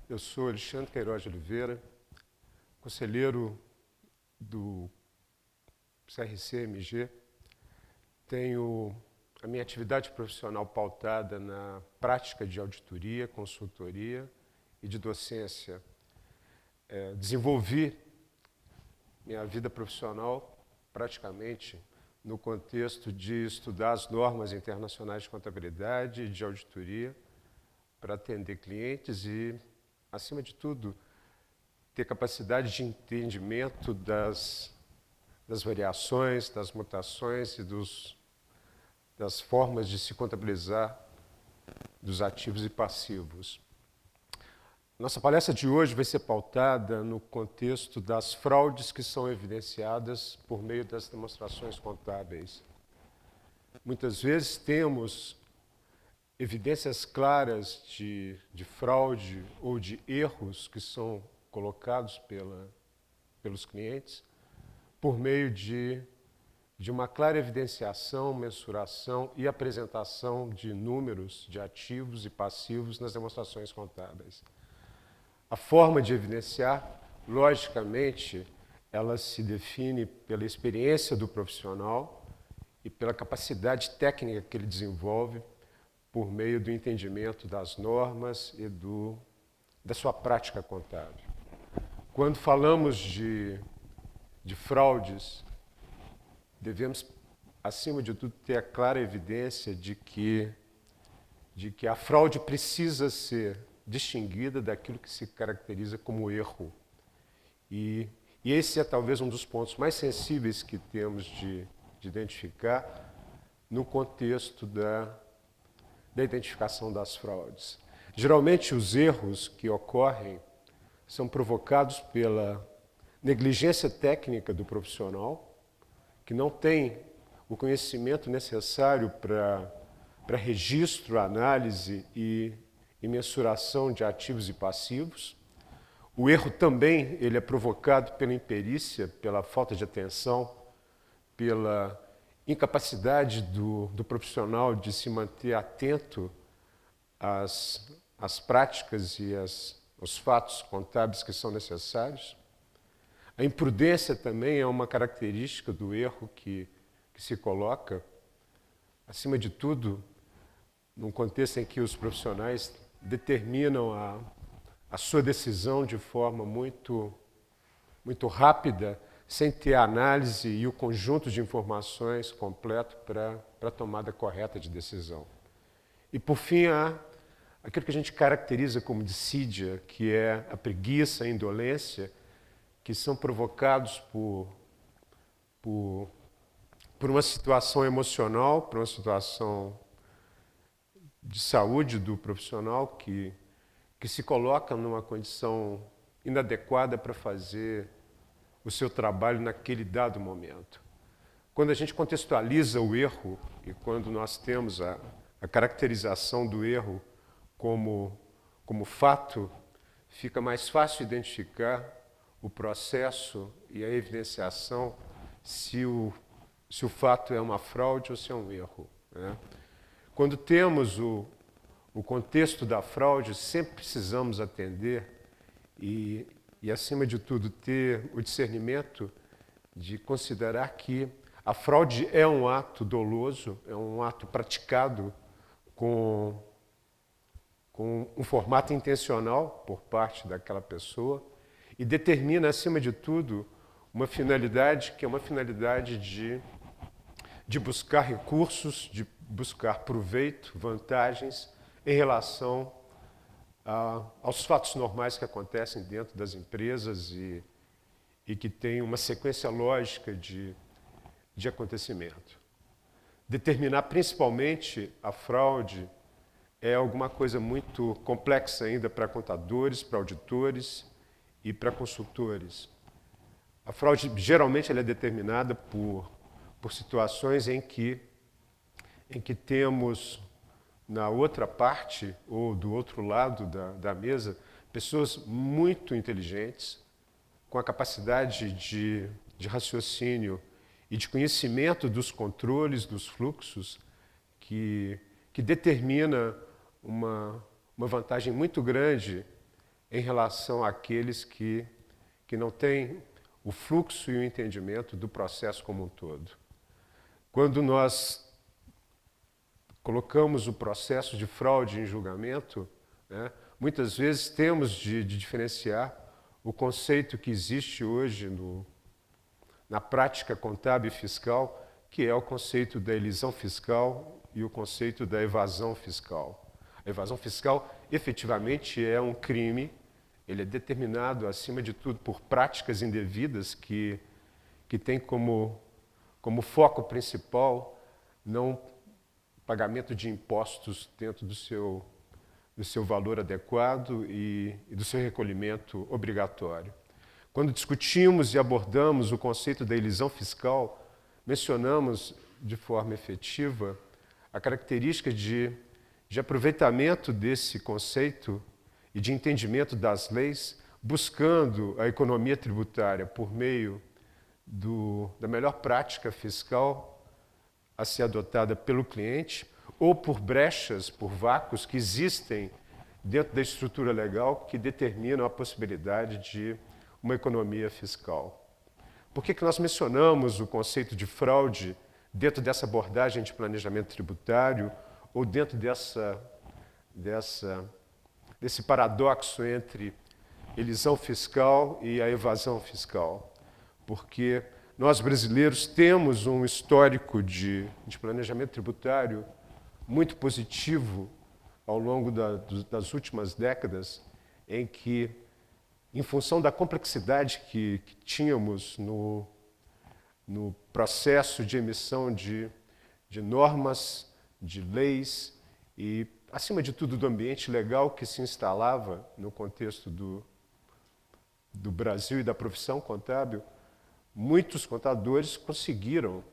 Eu sou Alexandre Queiroz de Oliveira, conselheiro do CRC-MG. Tenho a minha atividade profissional pautada na prática de auditoria, consultoria e de docência. Desenvolvi minha vida profissional praticamente no contexto de estudar as normas internacionais de contabilidade e de auditoria para atender clientes e, acima de tudo, ter capacidade de entendimento das variações, das mutações e das formas de se contabilizar dos ativos e passivos. Nossa palestra de hoje vai ser pautada no contexto das fraudes que são evidenciadas por meio das demonstrações contábeis. Muitas vezes temos evidências claras de fraude ou de erros que são colocados pelos clientes por meio de uma clara evidenciação, mensuração e apresentação de números de ativos e passivos nas demonstrações contábeis. A forma de evidenciar, logicamente, ela se define pela experiência do profissional e pela capacidade técnica que ele desenvolve por meio do entendimento das normas e da sua prática contábil. Quando falamos de fraudes, devemos, acima de tudo, ter a clara evidência de que a fraude precisa ser distinguida daquilo que se caracteriza como erro. E esse é talvez um dos pontos mais sensíveis que temos de identificar no contexto da identificação das fraudes. Geralmente, os erros que ocorrem são provocados pela negligência técnica do profissional, que não tem o conhecimento necessário para registro, análise e mensuração de ativos e passivos. O erro também ele é provocado pela imperícia, pela falta de atenção, pela incapacidade do profissional de se manter atento às práticas e aos fatos contábeis que são necessários. A imprudência também é uma característica do erro que se coloca, acima de tudo, num contexto em que os profissionais determinam a sua decisão de forma muito rápida, sem ter a análise e o conjunto de informações completo para a tomada correta de decisão. E, por fim, há aquilo que a gente caracteriza como dissídia, que é a preguiça, a indolência, que são provocados por uma situação emocional, por uma situação de saúde do profissional que se coloca numa condição inadequada para fazer o seu trabalho naquele dado momento. Quando a gente contextualiza o erro e quando nós temos a caracterização do erro como fato, fica mais fácil identificar o processo e a evidenciação se o fato é uma fraude ou se é um erro, né? Quando temos o contexto da fraude, sempre precisamos atender e, acima de tudo, ter o discernimento de considerar que a fraude é um ato doloso, é um ato praticado com um formato intencional por parte daquela pessoa e determina, acima de tudo, uma finalidade que é uma finalidade de buscar recursos, de buscar proveito, vantagens em relação aos fatos normais que acontecem dentro das empresas e que têm uma sequência lógica de acontecimento. Determinar principalmente a fraude é alguma coisa muito complexa ainda para contadores, para auditores e para consultores. A fraude, geralmente, ela é determinada por situações em que temos, na outra parte, ou do outro lado da mesa, pessoas muito inteligentes, com a capacidade de raciocínio e de conhecimento dos controles, dos fluxos, que determina uma vantagem muito grande em relação àqueles que não têm o fluxo e o entendimento do processo como um todo. Quando nós colocamos o processo de fraude em julgamento, né, muitas vezes temos de diferenciar o conceito que existe hoje na prática contábil e fiscal, que é o conceito da elisão fiscal e o conceito da evasão fiscal. A evasão fiscal efetivamente é um crime, ele é determinado, acima de tudo, por práticas indevidas que tem como foco principal não pagamento de impostos dentro do seu valor adequado e do seu recolhimento obrigatório. Quando discutimos e abordamos o conceito da elisão fiscal, mencionamos de forma efetiva a característica de aproveitamento desse conceito e de entendimento das leis, buscando a economia tributária por meio da melhor prática fiscal a ser adotada pelo cliente, ou por brechas, por vácuos que existem dentro da estrutura legal que determinam a possibilidade de uma economia fiscal. Por que nós mencionamos o conceito de fraude dentro dessa abordagem de planejamento tributário ou dentro desse paradoxo entre elisão fiscal e a evasão fiscal? Porque nós brasileiros temos um histórico de planejamento tributário muito positivo ao longo das últimas décadas, em que, em função da complexidade que tínhamos no processo de emissão de normas, de leis e, acima de tudo, do ambiente legal que se instalava no contexto do Brasil e da profissão contábil, muitos contadores conseguiram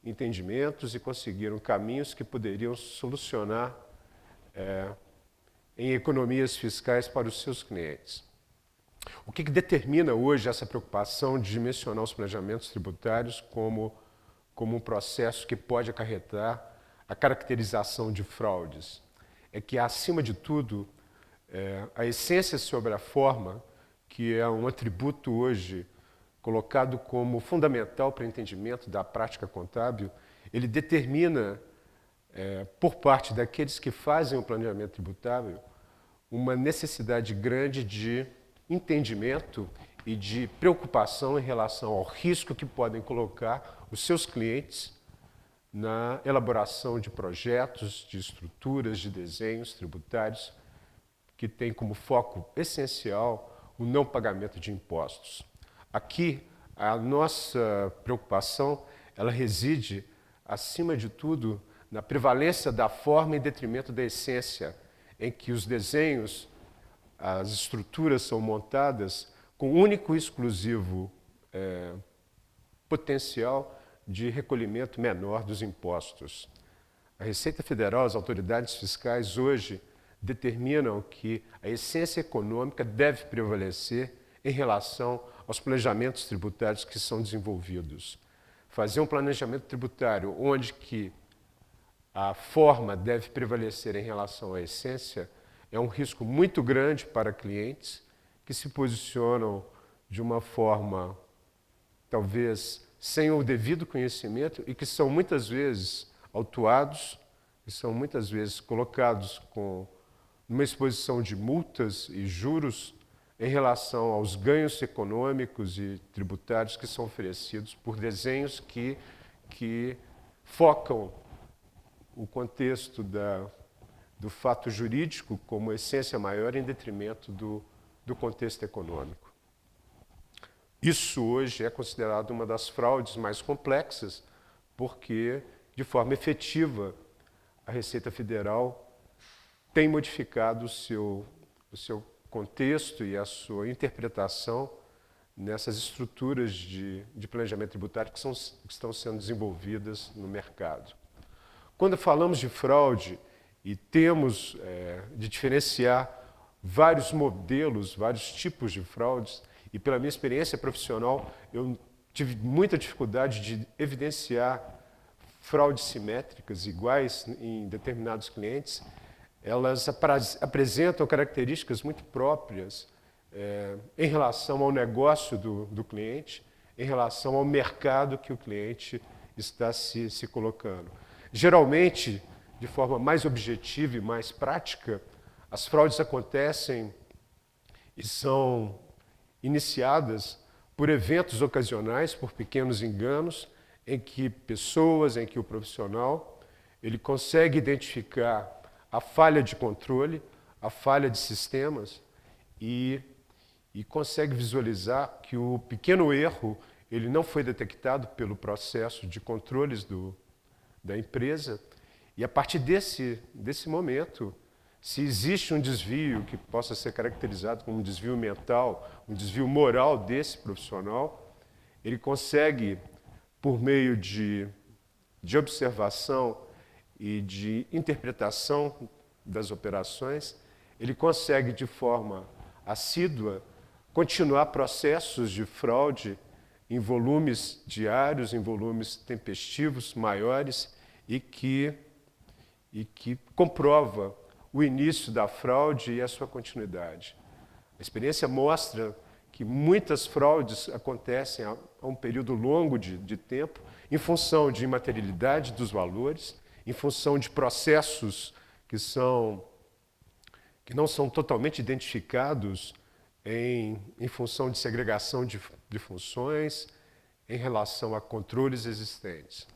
entendimentos e conseguiram caminhos que poderiam solucionar em economias fiscais para os seus clientes. O que determina hoje essa preocupação de dimensionar os planejamentos tributários como um processo que pode acarretar a caracterização de fraudes? É que, acima de tudo, a essência sobre a forma, que é um atributo hoje colocado como fundamental para o entendimento da prática contábil, ele determina, por parte daqueles que fazem o planejamento tributário, uma necessidade grande de entendimento e de preocupação em relação ao risco que podem colocar os seus clientes na elaboração de projetos, de estruturas, de desenhos tributários que têm como foco essencial o não pagamento de impostos. Aqui, a nossa preocupação, ela reside, acima de tudo, na prevalência da forma em detrimento da essência, em que os desenhos, as estruturas são montadas com único e exclusivo potencial de recolhimento menor dos impostos. A Receita Federal, as autoridades fiscais hoje determinam que a essência econômica deve prevalecer em relação aos planejamentos tributários que são desenvolvidos. Fazer um planejamento tributário onde que a forma deve prevalecer em relação à essência é um risco muito grande para clientes que se posicionam de uma forma, talvez, sem o devido conhecimento e que são muitas vezes autuados, que são muitas vezes colocados numa exposição de multas e juros em relação aos ganhos econômicos e tributários que são oferecidos por desenhos que focam o contexto do fato jurídico como essência maior em detrimento do contexto econômico. Isso hoje é considerado uma das fraudes mais complexas, porque, de forma efetiva, a Receita Federal tem modificado o seu contexto e a sua interpretação nessas estruturas de planejamento tributário que estão sendo desenvolvidas no mercado. Quando falamos de fraude e temos de diferenciar vários modelos, vários tipos de fraudes, e pela minha experiência profissional, eu tive muita dificuldade de evidenciar fraudes simétricas iguais em determinados clientes, elas apresentam características muito próprias em relação ao negócio do cliente, em relação ao mercado que o cliente está se colocando. Geralmente, de forma mais objetiva e mais prática, as fraudes acontecem e são iniciadas por eventos ocasionais, por pequenos enganos, em que pessoas, em que o profissional, ele consegue identificar a falha de controle, a falha de sistemas e consegue visualizar que o pequeno erro ele não foi detectado pelo processo de controles da empresa. E a partir desse momento, se existe um desvio que possa ser caracterizado como um desvio mental, um desvio moral desse profissional, ele consegue, por meio de observação e de interpretação das operações, ele consegue, de forma assídua, continuar processos de fraude em volumes diários, em volumes tempestivos maiores e que comprova o início da fraude e a sua continuidade. A experiência mostra que muitas fraudes acontecem a um período longo de tempo em função de imaterialidade dos valores, em função de processos que não são totalmente identificados em função de segregação de funções, em relação a controles existentes.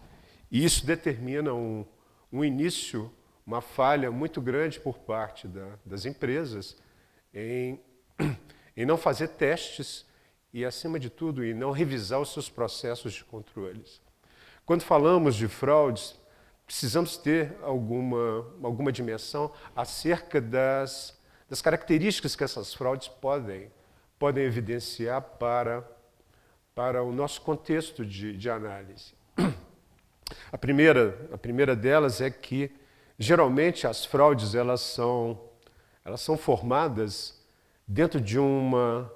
E isso determina um início, uma falha muito grande por parte das empresas em não fazer testes e, acima de tudo, em não revisar os seus processos de controles. Quando falamos de fraudes, precisamos ter alguma dimensão acerca das características que essas fraudes podem evidenciar para o nosso contexto de análise. A primeira delas é que, geralmente, as fraudes elas são formadas dentro de uma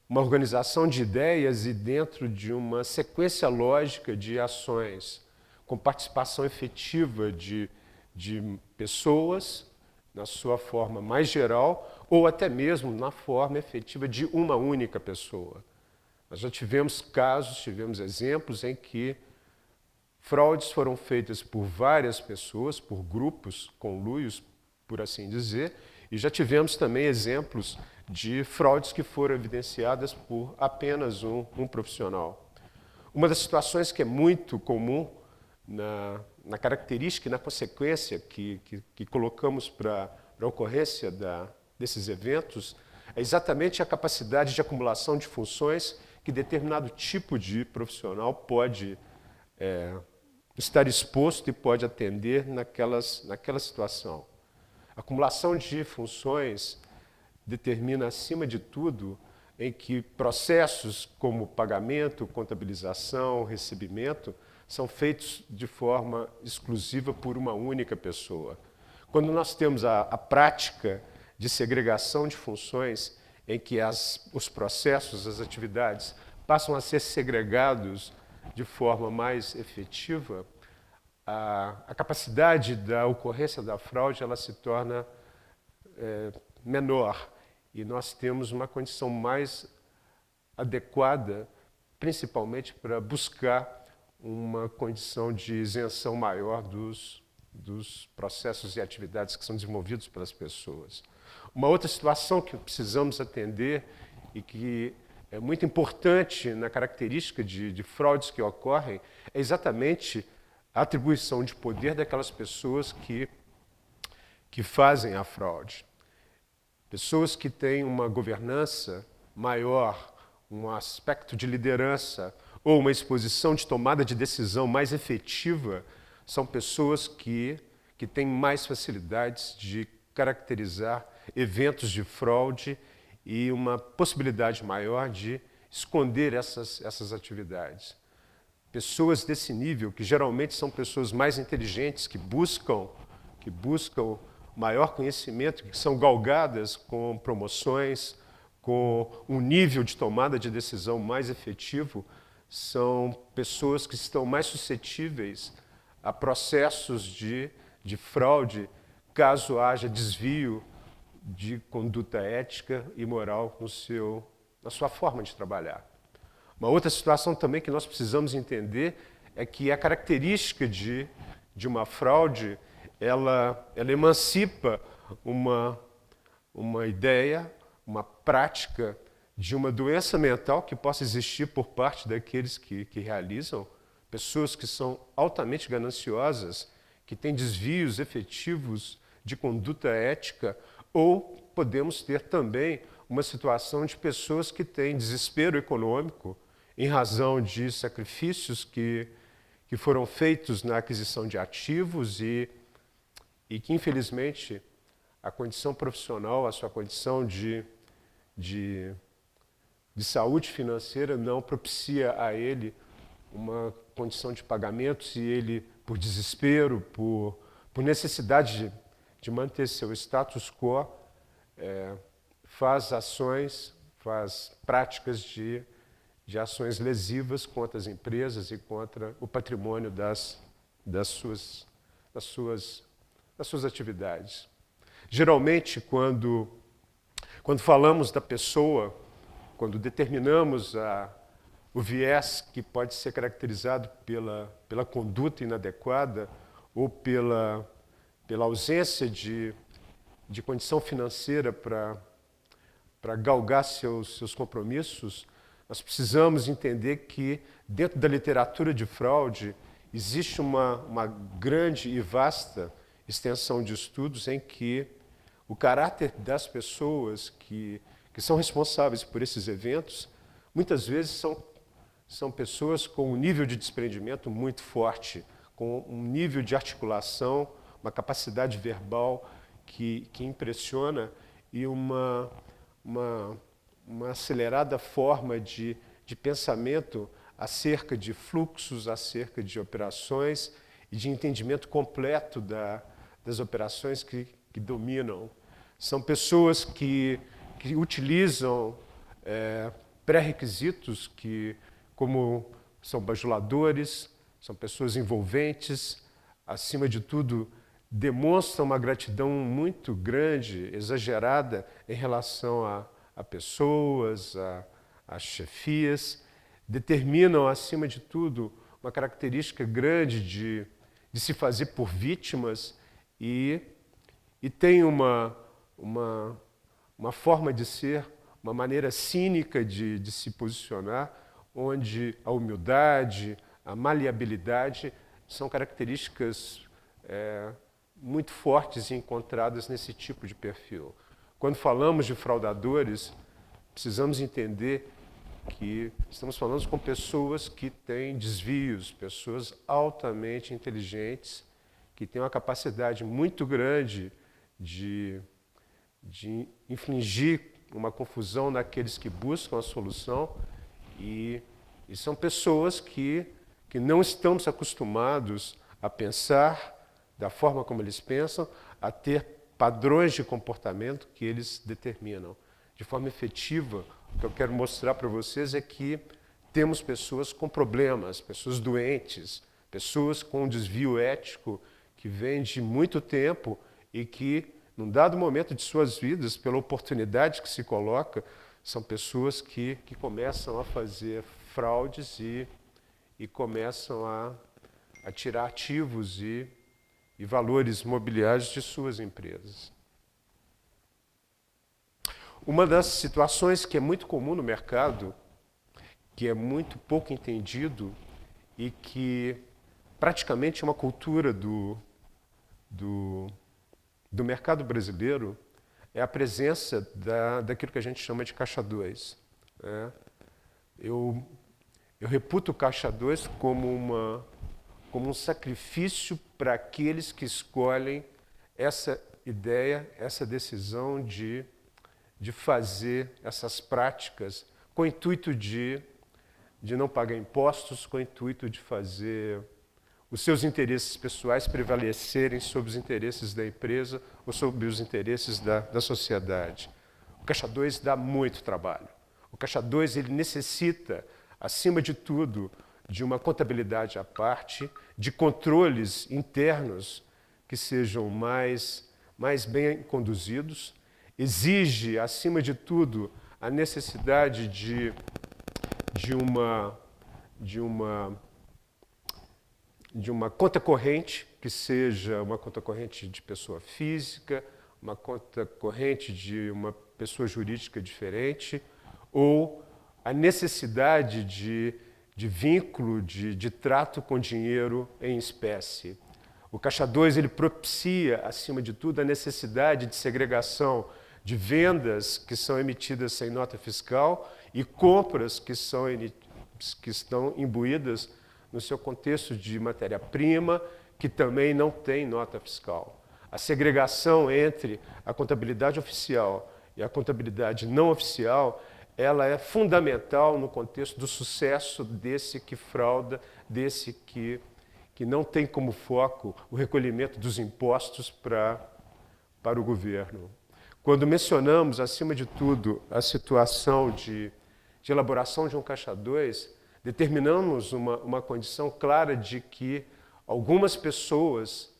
organização de ideias e dentro de uma sequência lógica de ações, com participação efetiva de pessoas, na sua forma mais geral, ou até mesmo na forma efetiva de uma única pessoa. Nós já tivemos casos, tivemos exemplos em que fraudes foram feitas por várias pessoas, por grupos conluios, por assim dizer, e já tivemos também exemplos de fraudes que foram evidenciadas por apenas um profissional. Uma das situações que é muito comum na característica e na consequência que colocamos para a ocorrência desses eventos é exatamente a capacidade de acumulação de funções que determinado tipo de profissional pode estar exposto e pode atender naquela situação. A acumulação de funções determina, acima de tudo, em que processos como pagamento, contabilização, recebimento, são feitos de forma exclusiva por uma única pessoa. Quando nós temos a prática de segregação de funções, em que os processos, as atividades, passam a ser segregados de forma mais efetiva, a capacidade da ocorrência da fraude ela se torna menor e nós temos uma condição mais adequada, principalmente para buscar uma condição de isenção maior dos processos e atividades que são desenvolvidos pelas pessoas. Uma outra situação que precisamos atender e que é muito importante na característica de fraudes que ocorrem é exatamente a atribuição de poder daquelas pessoas que fazem a fraude. Pessoas que têm uma governança maior, um aspecto de liderança ou uma exposição de tomada de decisão mais efetiva são pessoas que têm mais facilidades de caracterizar eventos de fraude e uma possibilidade maior de esconder essas atividades. Pessoas desse nível, que geralmente são pessoas mais inteligentes, que buscam maior conhecimento, que são galgadas com promoções, com um nível de tomada de decisão mais efetivo, são pessoas que estão mais suscetíveis a processos de fraude caso haja desvio de conduta ética e moral na sua forma de trabalhar. Uma outra situação também que nós precisamos entender é que a característica de uma fraude, ela emancipa uma ideia, uma prática de uma doença mental que possa existir por parte daqueles que realizam, pessoas que são altamente gananciosas, que têm desvios efetivos de conduta ética, ou podemos ter também uma situação de pessoas que têm desespero econômico em razão de sacrifícios que foram feitos na aquisição de ativos e que, infelizmente, a condição profissional, a sua condição de saúde financeira não propicia a ele uma condição de pagamentos e ele, por desespero, por necessidade de manter seu status quo, faz práticas de ações lesivas contra as empresas e contra o patrimônio das suas atividades. Geralmente, quando falamos da pessoa, quando determinamos o viés que pode ser caracterizado pela conduta inadequada ou pela ausência de condição financeira para galgar seus compromissos, nós precisamos entender que, dentro da literatura de fraude, existe uma grande e vasta extensão de estudos em que o caráter das pessoas que são responsáveis por esses eventos, muitas vezes são pessoas com um nível de desprendimento muito forte, com um nível de articulação, uma capacidade verbal que impressiona e uma acelerada forma de pensamento acerca de fluxos, acerca de operações e de entendimento completo das operações que dominam. São pessoas que utilizam pré-requisitos como são bajuladores, são pessoas envolventes, acima de tudo, demonstram uma gratidão muito grande, exagerada, em relação a pessoas, a chefias, determinam, acima de tudo, uma característica grande de se fazer por vítimas e tem uma forma de ser, uma maneira cínica de se posicionar, onde a humildade, a maleabilidade são características muito fortes e encontradas nesse tipo de perfil. Quando falamos de fraudadores, precisamos entender que estamos falando com pessoas que têm desvios, pessoas altamente inteligentes, que têm uma capacidade muito grande de infligir uma confusão naqueles que buscam a solução e são pessoas que não estamos acostumados a pensar da forma como eles pensam, a ter padrões de comportamento que eles determinam. De forma efetiva, o que eu quero mostrar para vocês é que temos pessoas com problemas, pessoas doentes, pessoas com um desvio ético que vem de muito tempo e que, num dado momento de suas vidas, pela oportunidade que se coloca, são pessoas que começam a fazer fraudes e começam a tirar ativos e valores mobiliários de suas empresas. Uma das situações que é muito comum no mercado, que é muito pouco entendido e que praticamente é uma cultura do mercado brasileiro, é a presença daquilo que a gente chama de caixa 2. Eu reputo o caixa 2 como um sacrifício para aqueles que escolhem essa ideia, essa decisão de fazer essas práticas com o intuito de não pagar impostos, com o intuito de fazer os seus interesses pessoais prevalecerem sobre os interesses da empresa ou sobre os interesses da sociedade. O Caixa 2 dá muito trabalho. O Caixa 2 ele necessita, acima de tudo, de uma contabilidade à parte, de controles internos que sejam mais mais bem conduzidos, exige, acima de tudo, a necessidade de uma conta corrente, que seja uma conta corrente de pessoa física, uma conta corrente de uma pessoa jurídica diferente, ou a necessidade de vínculo, de trato com dinheiro em espécie. O Caixa 2 ele propicia, acima de tudo, a necessidade de segregação de vendas que são emitidas sem nota fiscal e compras que estão imbuídas no seu contexto de matéria-prima, que também não tem nota fiscal. A segregação entre a contabilidade oficial e a contabilidade não oficial, ela é fundamental no contexto do sucesso desse que frauda, desse que não tem como foco o recolhimento dos impostos para o governo. Quando mencionamos, acima de tudo, a situação de elaboração de um Caixa 2, determinamos uma condição clara de que algumas pessoas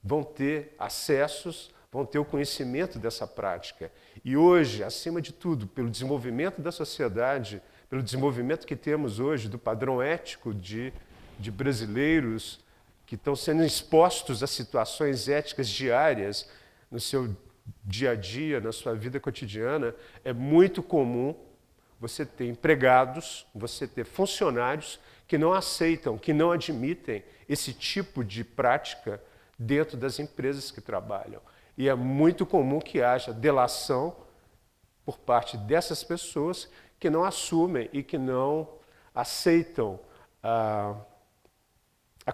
vão ter acessos, vão ter o conhecimento dessa prática. E hoje, acima de tudo, pelo desenvolvimento da sociedade, pelo desenvolvimento que temos hoje do padrão ético de brasileiros que estão sendo expostos a situações éticas diárias no seu dia a dia, na sua vida cotidiana, é muito comum você ter empregados, você ter funcionários que não aceitam, que não admitem esse tipo de prática dentro das empresas que trabalham. E é muito comum que haja delação por parte dessas pessoas que não assumem e que não aceitam a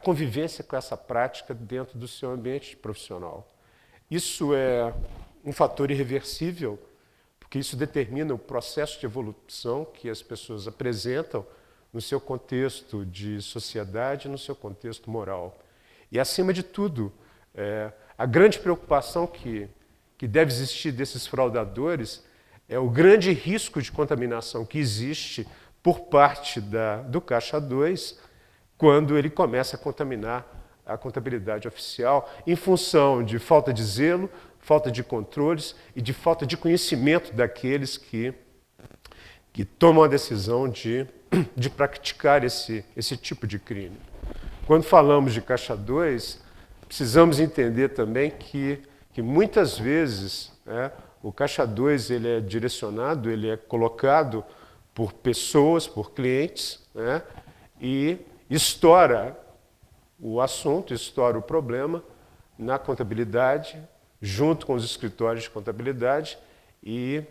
convivência com essa prática dentro do seu ambiente profissional. Isso é um fator irreversível, porque isso determina o processo de evolução que as pessoas apresentam no seu contexto de sociedade, no seu contexto moral. E, acima de tudo, a grande preocupação que deve existir desses fraudadores é o grande risco de contaminação que existe por parte do Caixa 2 quando ele começa a contaminar a contabilidade oficial em função de falta de zelo, falta de controles e de falta de conhecimento daqueles que tomam a decisão de praticar esse tipo de crime. Quando falamos de Caixa 2, precisamos entender também que muitas vezes o Caixa 2 ele é direcionado, ele é colocado por pessoas, por clientes, e estoura o assunto, estoura o problema na contabilidade, junto com os escritórios de contabilidade, e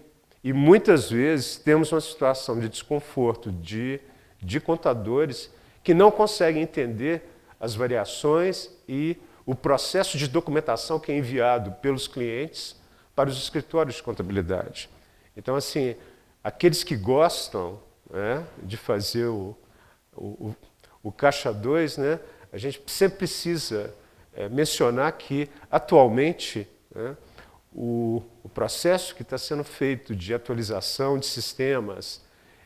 muitas vezes temos uma situação de desconforto de contadores que não conseguem entender as variações e o processo de documentação que é enviado pelos clientes para os escritórios de contabilidade. Então, assim, aqueles que gostam de fazer o Caixa 2, a gente sempre precisa mencionar que, atualmente, o processo que está sendo feito de atualização de sistemas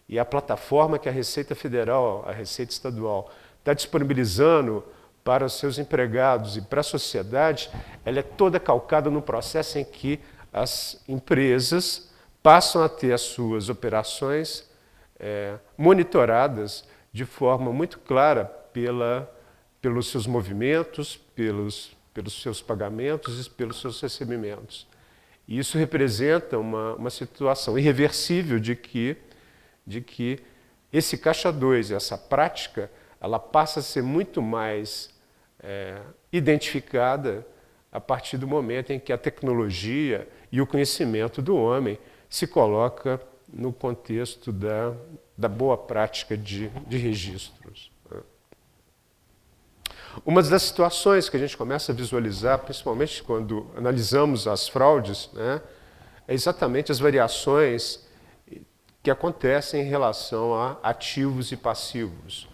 e a plataforma que a Receita Federal, a Receita Estadual, está disponibilizando para os seus empregados e para a sociedade, ela é toda calcada no processo em que as empresas passam a ter as suas operações monitoradas de forma muito clara pelos seus movimentos, pelos seus pagamentos e pelos seus recebimentos. E isso representa uma situação irreversível de que esse Caixa 2, essa prática, ela passa a ser muito mais identificada a partir do momento em que a tecnologia e o conhecimento do homem se coloca no contexto da boa prática de registros. Uma das situações que a gente começa a visualizar, principalmente quando analisamos as fraudes, é exatamente as variações que acontecem em relação a ativos e passivos.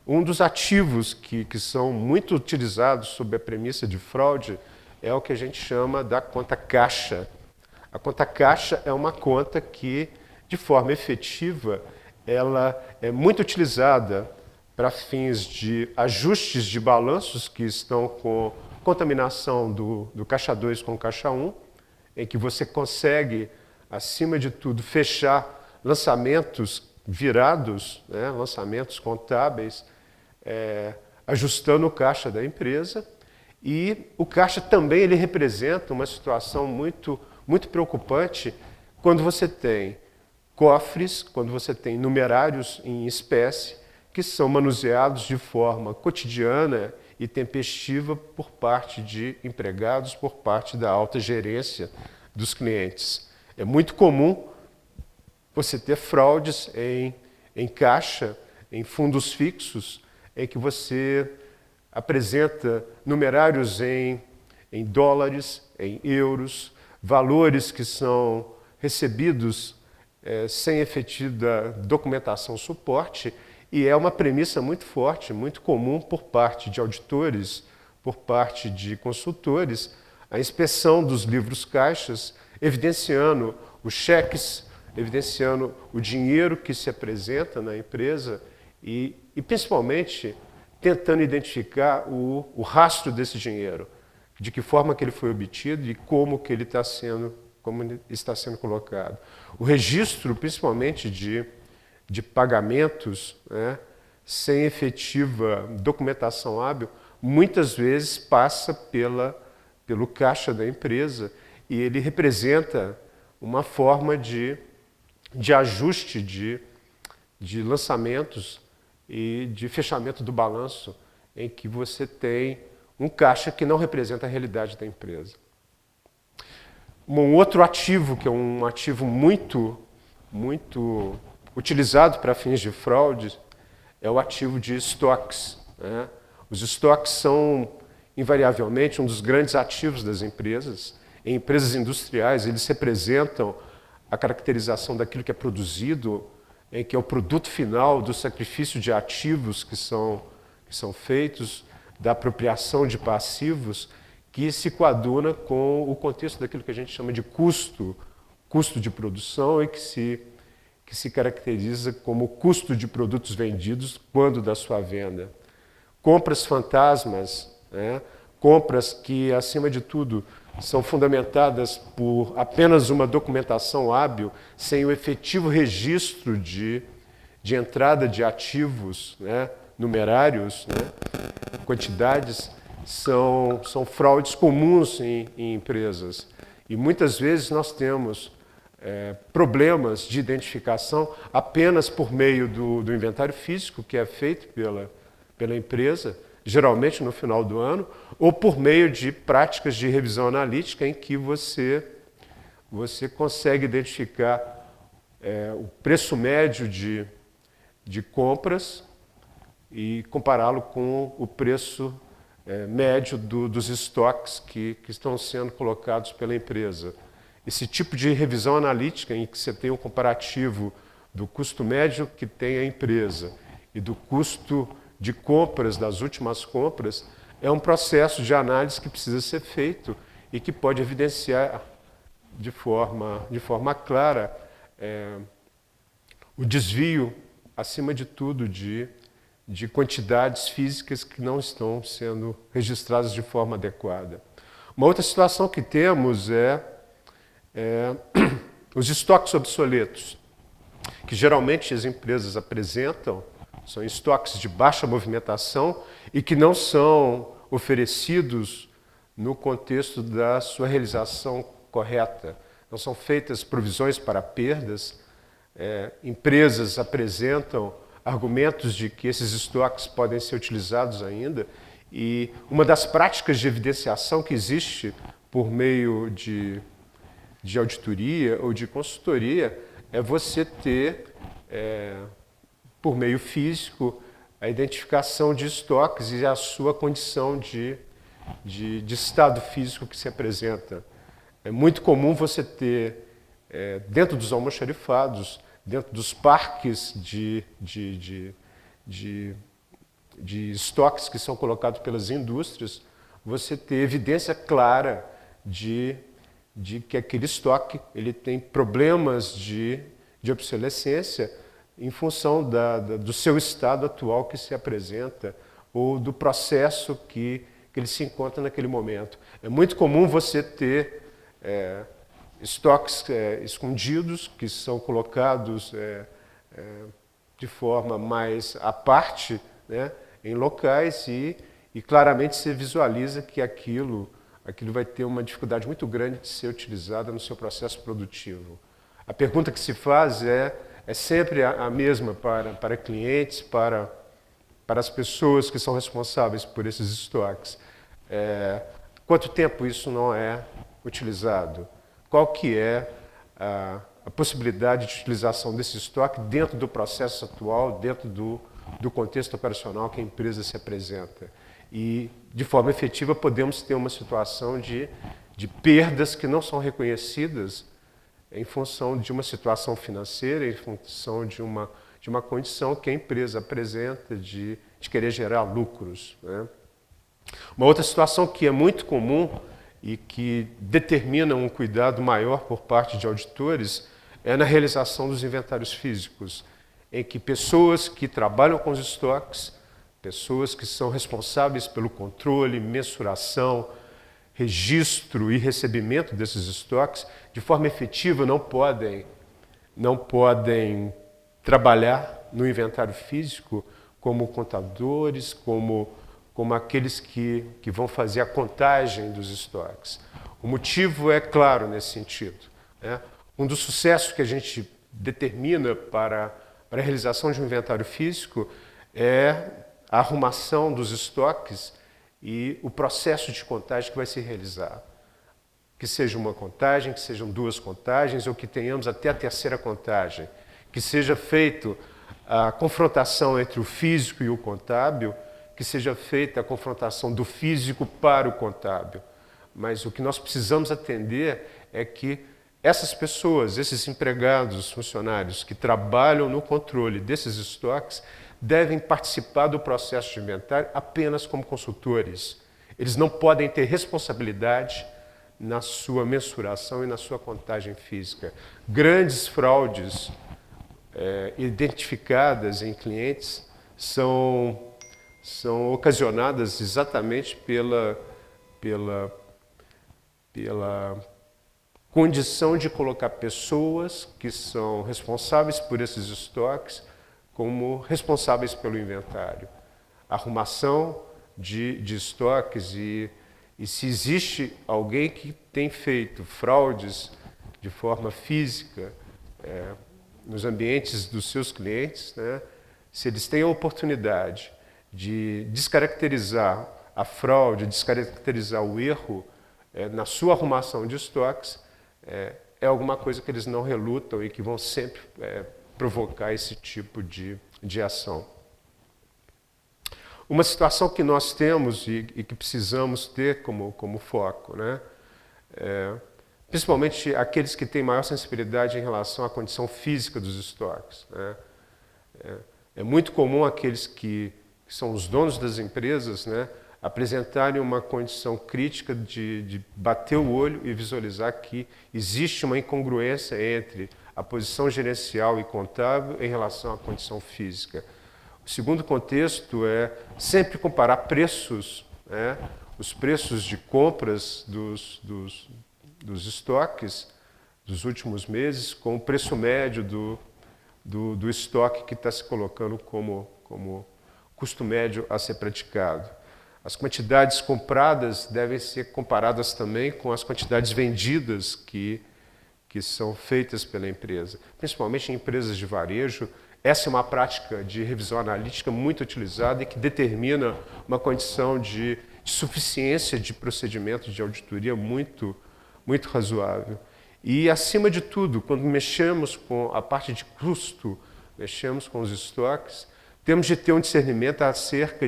Um dos ativos que são muito utilizados sob a premissa de fraude é o que a gente chama da conta caixa. A conta caixa é uma conta que, de forma efetiva, ela é muito utilizada para fins de ajustes de balanços que estão com contaminação do caixa 2 com o caixa 1, em que você consegue, acima de tudo, fechar lançamentos virados, né, lançamentos contábeis, ajustando o caixa da empresa. E o caixa também ele representa uma situação muito preocupante quando você tem cofres, quando você tem numerários em espécie, que são manuseados de forma cotidiana e tempestiva por parte de empregados, por parte da alta gerência dos clientes. É muito comum você ter fraudes em caixa, em fundos fixos, em que você apresenta numerários em dólares, em euros, valores que são recebidos sem efetiva documentação suporte, e é uma premissa muito forte, muito comum por parte de auditores, por parte de consultores, a inspeção dos livros caixas, evidenciando os cheques, evidenciando o dinheiro que se apresenta na empresa e principalmente tentando identificar o rastro desse dinheiro, de que forma que ele foi obtido e como ele está sendo colocado. O registro, principalmente de pagamentos, né, sem efetiva documentação hábil, muitas vezes passa pelo caixa da empresa e ele representa uma forma de ajuste de lançamentos e de fechamento do balanço, em que você tem um caixa que não representa a realidade da empresa. Um outro ativo, que é um ativo muito utilizado para fins de fraude, é o ativo de estoques, né? Os estoques são, invariavelmente, um dos grandes ativos das empresas. Em empresas industriais, eles representam a caracterização daquilo que é produzido, que é o produto final do sacrifício de ativos que são feitos, da apropriação de passivos, que se coaduna com o contexto daquilo que a gente chama de custo de produção e que se caracteriza como custo de produtos vendidos quando da sua venda. Compras fantasmas, né? Compras que, acima de tudo, são fundamentadas por apenas uma documentação hábil, sem o efetivo registro de entrada de ativos, né, numerários, né, quantidades, são fraudes comuns em empresas. E muitas vezes nós temos problemas de identificação apenas por meio do inventário físico que é feito pela empresa, geralmente no final do ano, ou por meio de práticas de revisão analítica em que você consegue identificar o preço médio de compras e compará-lo com o preço médio dos estoques que estão sendo colocados pela empresa. Esse tipo de revisão analítica em que você tem um comparativo do custo médio que tem a empresa e do custo de compras, das últimas compras, é um processo de análise que precisa ser feito e que pode evidenciar de forma clara o desvio, acima de tudo, de quantidades físicas que não estão sendo registradas de forma adequada. Uma outra situação que temos é os estoques obsoletos, que geralmente as empresas apresentam, são estoques de baixa movimentação e que não são oferecidos no contexto da sua realização correta. Não são feitas provisões para perdas. Empresas apresentam argumentos de que esses estoques podem ser utilizados ainda. E uma das práticas de evidenciação que existe por meio de auditoria ou de consultoria é você ter, por meio físico, a identificação de estoques e a sua condição de estado físico que se apresenta. É muito comum você ter, dentro dos almoxarifados, dentro dos parques de estoques que são colocados pelas indústrias, você ter evidência clara de que aquele estoque ele tem problemas de obsolescência em função do seu estado atual que se apresenta ou do processo que ele se encontra naquele momento. É muito comum você ter estoques escondidos, que são colocados de forma mais à parte, né, em locais e claramente você visualiza que aquilo vai ter uma dificuldade muito grande de ser utilizada no seu processo produtivo. A pergunta que se faz é sempre a mesma para clientes, para as pessoas que são responsáveis por esses estoques. Quanto tempo isso não é utilizado? Qual que é a possibilidade de utilização desse estoque dentro do processo atual, dentro do contexto operacional que a empresa se apresenta? E, de forma efetiva, podemos ter uma situação de perdas que não são reconhecidas em função de uma situação financeira, em função de uma condição que a empresa apresenta de querer gerar lucros, né? Uma outra situação que é muito comum e que determina um cuidado maior por parte de auditores é na realização dos inventários físicos, em que pessoas que trabalham com os estoques, pessoas que são responsáveis pelo controle, mensuração, registro e recebimento desses estoques, de forma efetiva não podem trabalhar no inventário físico como contadores, como aqueles que vão fazer a contagem dos estoques. O motivo é claro nesse sentido, né? Um dos sucessos que a gente determina para a realização de um inventário físico é a arrumação dos estoques e o processo de contagem que vai ser realizado. Que seja uma contagem, que sejam duas contagens, ou que tenhamos até a terceira contagem. Que seja feita a confrontação entre o físico e o contábil, que seja feita a confrontação do físico para o contábil. Mas o que nós precisamos atender é que essas pessoas, esses empregados, funcionários que trabalham no controle desses estoques, devem participar do processo de inventário apenas como consultores. Eles não podem ter responsabilidade na sua mensuração e na sua contagem física. Grandes fraudes identificadas em clientes são ocasionadas exatamente pela condição de colocar pessoas que são responsáveis por esses estoques como responsáveis pelo inventário. Arrumação de estoques e se existe alguém que tem feito fraudes de forma física nos ambientes dos seus clientes, né, se eles têm a oportunidade de descaracterizar a fraude, descaracterizar o erro na sua arrumação de estoques, é alguma coisa que eles não relutam e que vão sempre provocar esse tipo de ação. Uma situação que nós temos e que precisamos ter como foco, né, principalmente aqueles que têm maior sensibilidade em relação à condição física dos estoques, né, é muito comum aqueles que são os donos das empresas, né, apresentarem uma condição crítica de bater o olho e visualizar que existe uma incongruência entre a posição gerencial e contábil em relação à condição física. O segundo contexto é sempre comparar preços, né, os preços de compras dos estoques dos últimos meses com o preço médio do estoque que está se colocando como custo médio a ser praticado. As quantidades compradas devem ser comparadas também com as quantidades vendidas que são feitas pela empresa. Principalmente em empresas de varejo, essa é uma prática de revisão analítica muito utilizada e que determina uma condição de suficiência de procedimento de auditoria muito razoável. E, acima de tudo, quando mexemos com a parte de custo, mexemos com os estoques, temos de ter um discernimento acerca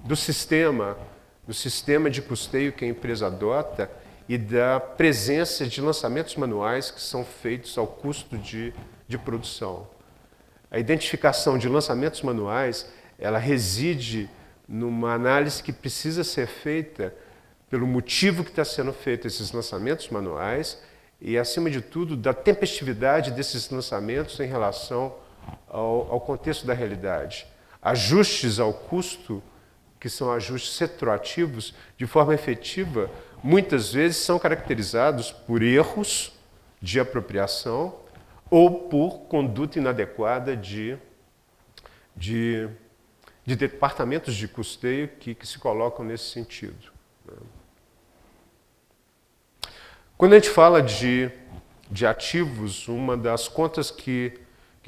do sistema de custeio que a empresa adota e da presença de lançamentos manuais que são feitos ao custo de produção. A identificação de lançamentos manuais, ela reside numa análise que precisa ser feita pelo motivo que está sendo feito esses lançamentos manuais e, acima de tudo, da tempestividade desses lançamentos em relação ao contexto da realidade. Ajustes ao custo que são ajustes retroativos, de forma efetiva, muitas vezes são caracterizados por erros de apropriação ou por conduta inadequada de departamentos de custeio que se colocam nesse sentido. Quando a gente fala de ativos, uma das contas que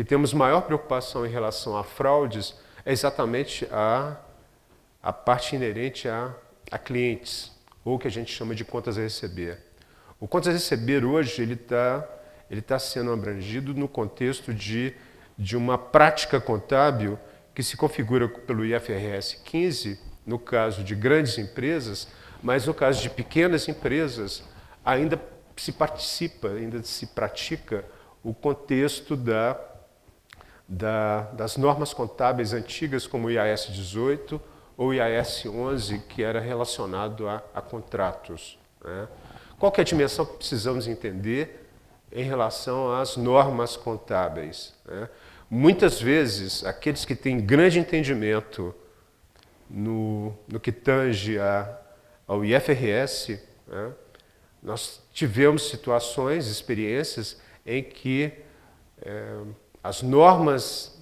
temos maior preocupação em relação a fraudes é exatamente a parte inerente a clientes, ou que a gente chama de contas a receber. O contas a receber hoje ele tá sendo abrangido no contexto de uma prática contábil que se configura pelo IFRS 15, no caso de grandes empresas, mas no caso de pequenas empresas, ainda se pratica o contexto das normas contábeis antigas, como o IAS 18 ou o IAS 11, que era relacionado a contratos. Né? Qual que é a dimensão que precisamos entender em relação às normas contábeis? Né? Muitas vezes, aqueles que têm grande entendimento no que tange ao IFRS, né? Nós tivemos situações, experiências, em que as normas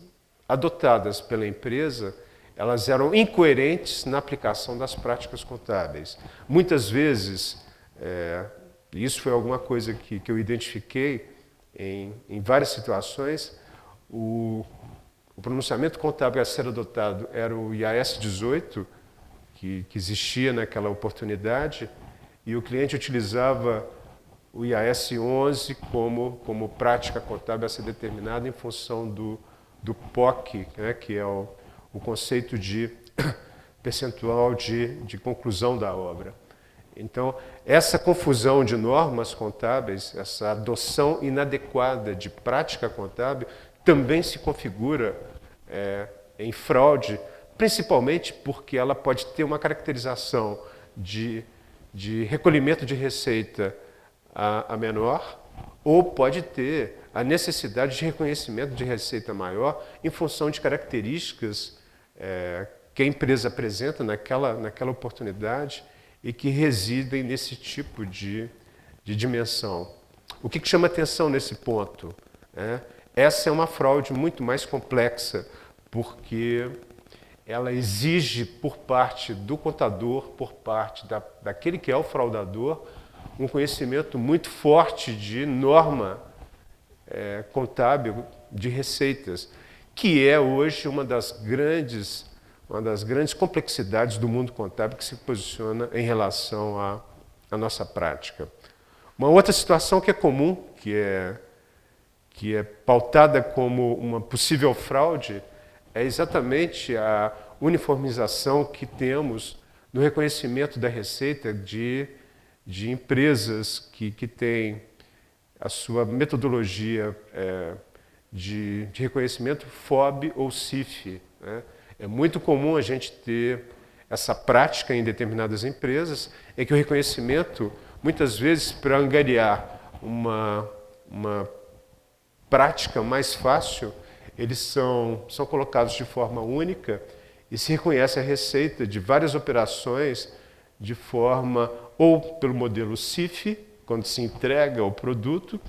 adotadas pela empresa, elas eram incoerentes na aplicação das práticas contábeis. Muitas vezes, isso foi alguma coisa que eu identifiquei em várias situações, o pronunciamento contábil a ser adotado era o IAS 18, que existia naquela oportunidade, e o cliente utilizava o IAS 11 como prática contábil a ser determinada em função do POC, né, que é o conceito de percentual de conclusão da obra. Então, essa confusão de normas contábeis, essa adoção inadequada de prática contábil, também se configura em fraude, principalmente porque ela pode ter uma caracterização de recolhimento de receita a menor, ou pode ter a necessidade de reconhecimento de receita maior em função de características que a empresa apresenta naquela oportunidade e que residem nesse tipo de dimensão. O que chama atenção nesse ponto? Essa é uma fraude muito mais complexa, porque ela exige por parte do contador, por parte daquele que é o fraudador, um conhecimento muito forte de norma contábil de receitas, que é hoje uma das grandes complexidades do mundo contábil que se posiciona em relação à nossa prática. Uma outra situação que é comum, que é pautada como uma possível fraude, é exatamente a uniformização que temos no reconhecimento da receita de empresas que têm a sua metodologia de reconhecimento FOB ou CIF. Né? É muito comum a gente ter essa prática em determinadas empresas, em que o reconhecimento, muitas vezes, para angariar uma prática mais fácil, eles são colocados de forma única e se reconhece a receita de várias operações de forma ou pelo modelo CIF, quando se entrega o produto,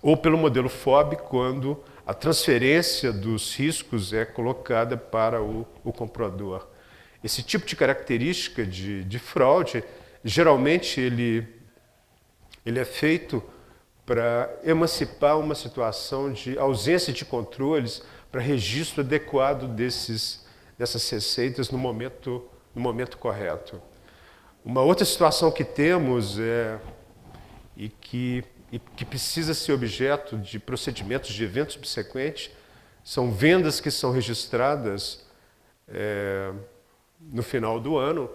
ou pelo modelo FOB, quando a transferência dos riscos é colocada para o comprador. Esse tipo de característica de fraude, geralmente ele é feito para emancipar uma situação de ausência de controles para registro adequado dessas receitas no momento correto. Uma outra situação que temos e que precisa ser objeto de procedimentos de evento subsequente são vendas que são registradas no final do ano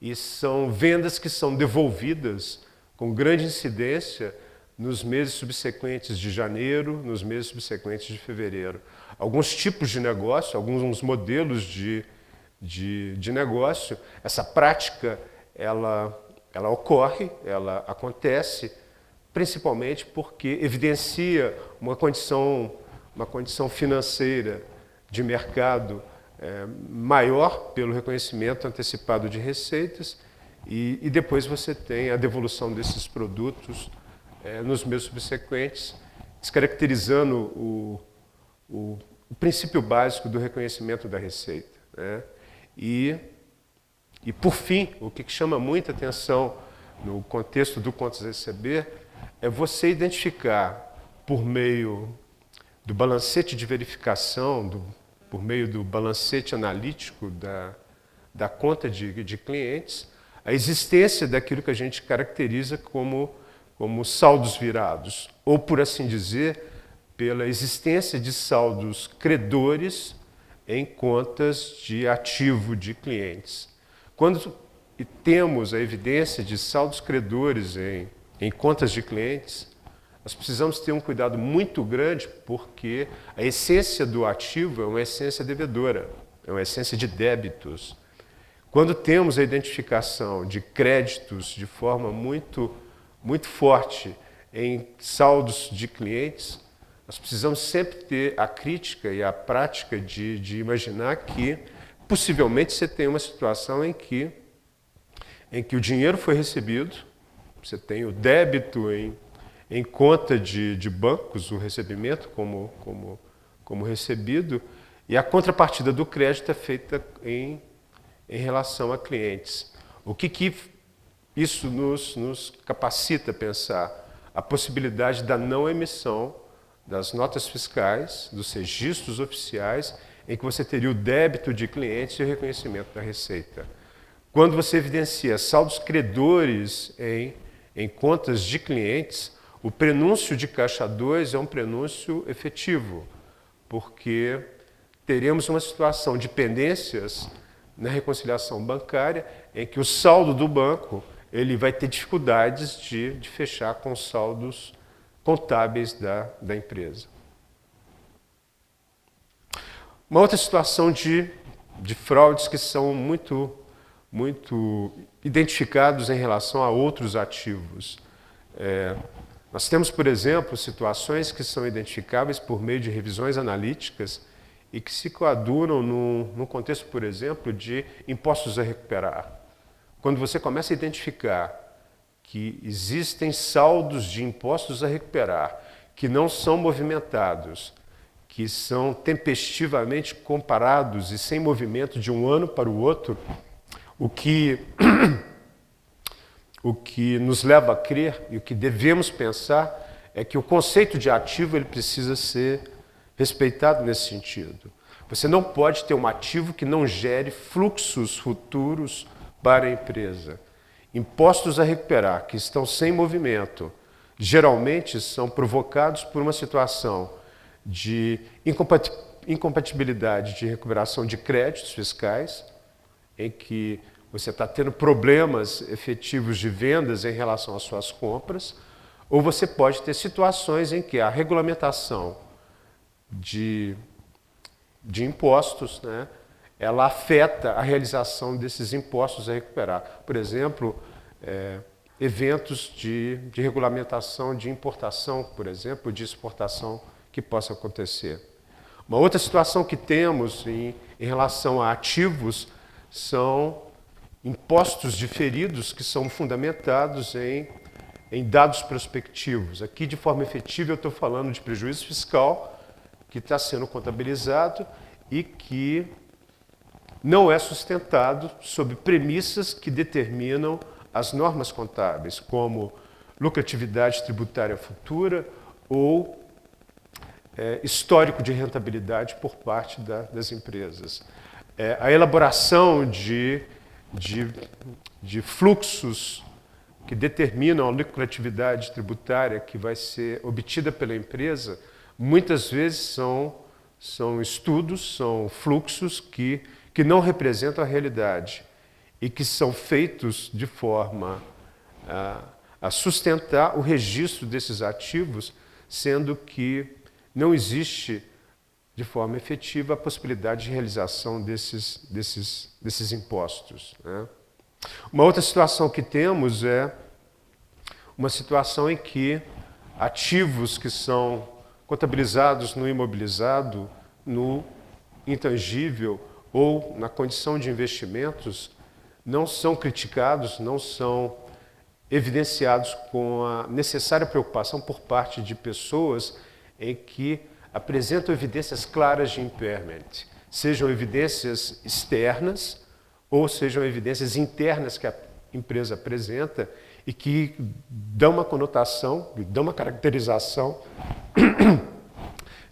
e são vendas que são devolvidas com grande incidência nos meses subsequentes de janeiro, nos meses subsequentes de fevereiro. Alguns tipos de negócio, alguns modelos de negócio, essa prática ela ocorre, ela acontece, principalmente porque evidencia uma condição financeira de mercado maior pelo reconhecimento antecipado de receitas e depois você tem a devolução desses produtos nos meses subsequentes, descaracterizando o princípio básico do reconhecimento da receita, né? E, por fim, o que chama muita atenção no contexto do contas a receber é você identificar, por meio do balancete de verificação, por meio do balancete analítico da conta de clientes, a existência daquilo que a gente caracteriza como saldos virados, ou, por assim dizer, pela existência de saldos credores em contas de ativo de clientes. Quando temos a evidência de saldos credores em contas de clientes, nós precisamos ter um cuidado muito grande, porque a essência do ativo é uma essência devedora, é uma essência de débitos. Quando temos a identificação de créditos de forma muito forte em saldos de clientes, nós precisamos sempre ter a crítica e a prática de imaginar que, possivelmente, você tem uma situação em que o dinheiro foi recebido, você tem o débito em conta de bancos, o recebimento como recebido, e a contrapartida do crédito é feita em relação a clientes. O que isso nos capacita a pensar? A possibilidade da não emissão das notas fiscais, dos registros oficiais, em que você teria o débito de clientes e o reconhecimento da receita. Quando você evidencia saldos credores em contas de clientes, o prenúncio de caixa 2 é um prenúncio efetivo, porque teremos uma situação de pendências na reconciliação bancária em que o saldo do banco ele vai ter dificuldades de fechar com os saldos contábeis da empresa. Uma outra situação de fraudes que são muito identificados em relação a outros ativos. Nós temos, por exemplo, situações que são identificáveis por meio de revisões analíticas e que se coadunam no contexto, por exemplo, de impostos a recuperar. Quando você começa a identificar que existem saldos de impostos a recuperar que não são movimentados, que são tempestivamente comparados e sem movimento de um ano para o outro, o que nos leva a crer e o que devemos pensar é que o conceito de ativo ele precisa ser respeitado nesse sentido. Você não pode ter um ativo que não gere fluxos futuros para a empresa. Impostos a recuperar que estão sem movimento, geralmente são provocados por uma situação de incompatibilidade de recuperação de créditos fiscais, em que você está tendo problemas efetivos de vendas em relação às suas compras, ou você pode ter situações em que a regulamentação de impostos, né, ela afeta a realização desses impostos a recuperar. Por exemplo, eventos de regulamentação de importação, por exemplo, de exportação que possa acontecer. Uma outra situação que temos em relação a ativos são impostos diferidos que são fundamentados em dados prospectivos. Aqui, de forma efetiva, eu estou falando de prejuízo fiscal que está sendo contabilizado e que não é sustentado sob premissas que determinam as normas contábeis, como lucratividade tributária futura ou histórico de rentabilidade por parte das empresas. A elaboração de fluxos que determinam a lucratividade tributária que vai ser obtida pela empresa, muitas vezes são estudos, são fluxos que não representam a realidade e que são feitos de forma a sustentar o registro desses ativos, sendo que não existe de forma efetiva a possibilidade de realização desses impostos, né? Uma outra situação que temos é uma situação em que ativos que são contabilizados no imobilizado, no intangível ou na condição de investimentos não são criticados, não são evidenciados com a necessária preocupação por parte de pessoas em que apresentam evidências claras de impairment, sejam evidências externas ou sejam evidências internas que a empresa apresenta e que dão uma conotação, dão uma caracterização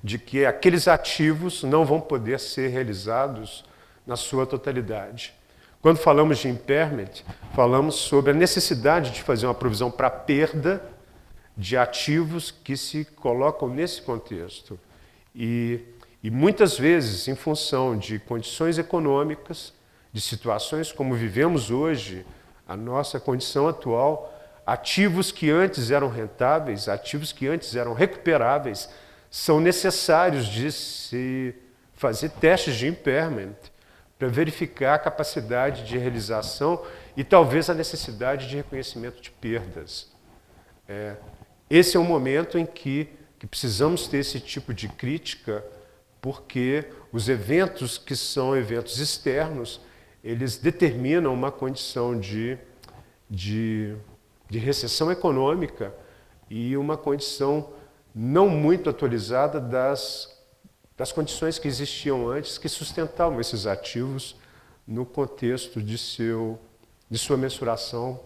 de que aqueles ativos não vão poder ser realizados na sua totalidade. Quando falamos de impairment, falamos sobre a necessidade de fazer uma provisão para perda de ativos que se colocam nesse contexto. E muitas vezes, em função de condições econômicas, de situações como vivemos hoje, a nossa condição atual, ativos que antes eram rentáveis, ativos que antes eram recuperáveis, são necessários de se fazer testes de impairment para verificar a capacidade de realização e talvez a necessidade de reconhecimento de perdas. Esse é um momento em que precisamos ter esse tipo de crítica, porque os eventos que são eventos externos, eles determinam uma condição de recessão econômica e uma condição não muito atualizada das condições que existiam antes, que sustentavam esses ativos no contexto de sua mensuração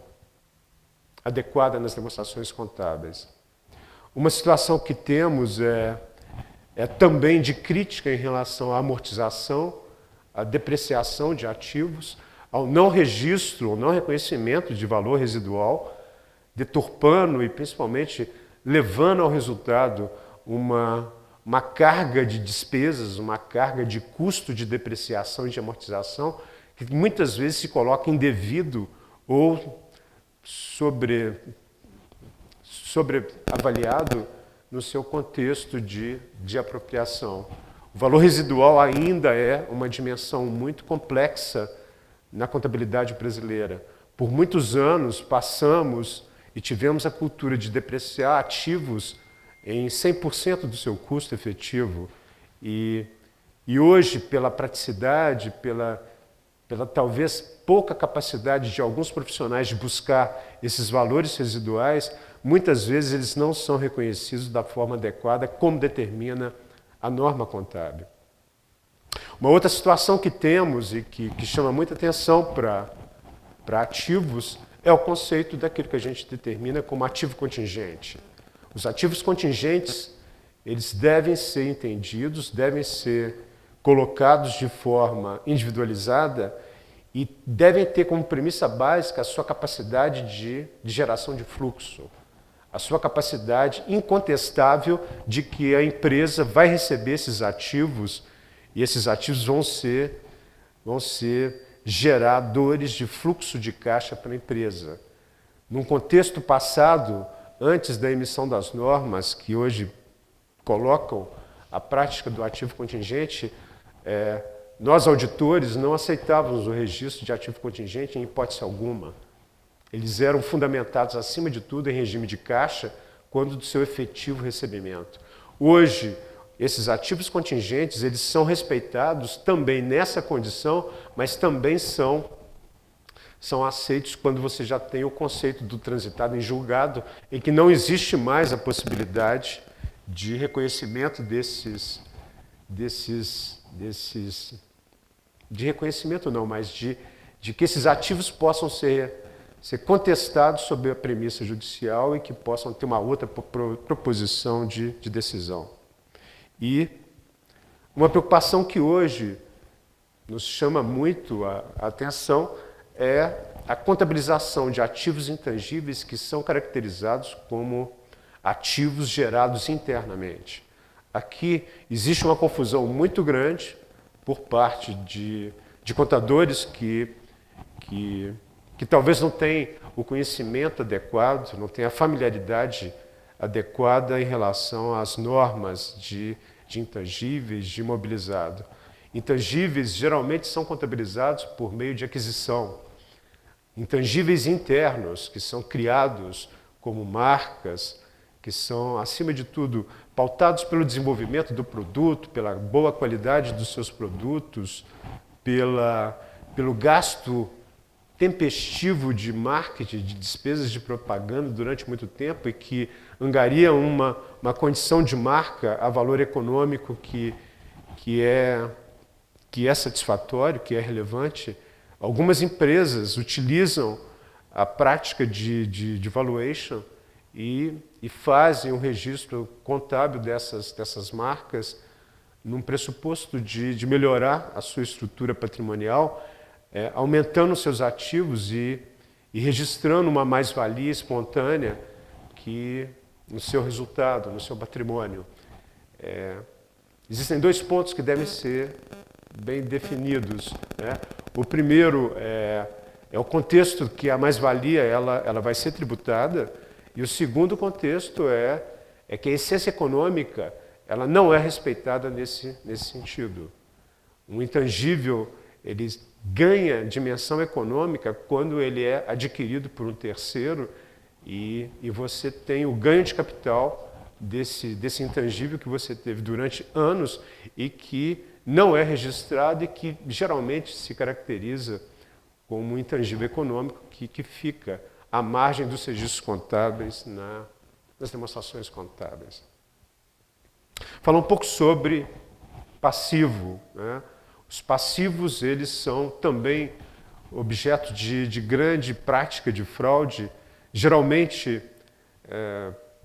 adequada nas demonstrações contábeis. Uma situação que temos é também de crítica em relação à amortização, à depreciação de ativos, ao não registro, ao não reconhecimento de valor residual, deturpando e principalmente levando ao resultado uma carga de despesas, uma carga de custo de depreciação e de amortização que muitas vezes se coloca indevido ou sobreavaliado no seu contexto de apropriação. O valor residual ainda é uma dimensão muito complexa na contabilidade brasileira. Por muitos anos passamos e tivemos a cultura de depreciar ativos em 100% do seu custo efetivo. E hoje, pela praticidade, pela talvez pouca capacidade de alguns profissionais de buscar esses valores residuais, muitas vezes eles não são reconhecidos da forma adequada, como determina a norma contábil. Uma outra situação que temos e que chama muita atenção para ativos é o conceito daquilo que a gente determina como ativo contingente. Os ativos contingentes, eles devem ser entendidos, devem ser colocados de forma individualizada e devem ter como premissa básica a sua capacidade de geração de fluxo, a sua capacidade incontestável de que a empresa vai receber esses ativos e esses ativos vão ser geradores de fluxo de caixa para a empresa. Num contexto passado, antes da emissão das normas, que hoje colocam a prática do ativo contingente, nós, auditores, não aceitávamos o registro de ativo contingente em hipótese alguma. Eles eram fundamentados, acima de tudo, em regime de caixa, quando do seu efetivo recebimento. Hoje, esses ativos contingentes, eles são respeitados também nessa condição, mas também são aceitos quando você já tem o conceito do transitado em julgado, em que não existe mais a possibilidade de reconhecimento de reconhecimento não, mas de que esses ativos possam ser contestados sob a premissa judicial e que possam ter uma outra proposição de decisão. E uma preocupação que hoje nos chama muito a atenção é a contabilização de ativos intangíveis que são caracterizados como ativos gerados internamente. Aqui existe uma confusão muito grande por parte de contadores que talvez não tenham o conhecimento adequado, não tenham a familiaridade adequada em relação às normas de intangíveis, de imobilizado. Intangíveis geralmente são contabilizados por meio de aquisição. Intangíveis internos, que são criados como marcas, que são, acima de tudo, pautados pelo desenvolvimento do produto, pela boa qualidade dos seus produtos, pelo gasto tempestivo de marketing, de despesas de propaganda durante muito tempo e que angaria uma condição de marca a valor econômico que é satisfatório, que é relevante. Algumas empresas utilizam a prática de valuation e fazem um registro contábil dessas marcas num pressuposto de melhorar a sua estrutura patrimonial, aumentando seus ativos e registrando uma mais-valia espontânea no seu resultado, no seu patrimônio. Existem dois pontos que devem ser bem definidos, né? O primeiro é o contexto que a mais-valia ela vai ser tributada, e o segundo contexto é que a essência econômica ela não é respeitada nesse sentido. Um intangível ele ganha dimensão econômica quando ele é adquirido por um terceiro e você tem o ganho de capital desse intangível que você teve durante anos e que não é registrado e que geralmente se caracteriza como um intangível econômico que fica à margem dos registros contábeis nas demonstrações contábeis. Falar um pouco sobre passivo, né? Os passivos eles são também objeto de grande prática de fraude. Geralmente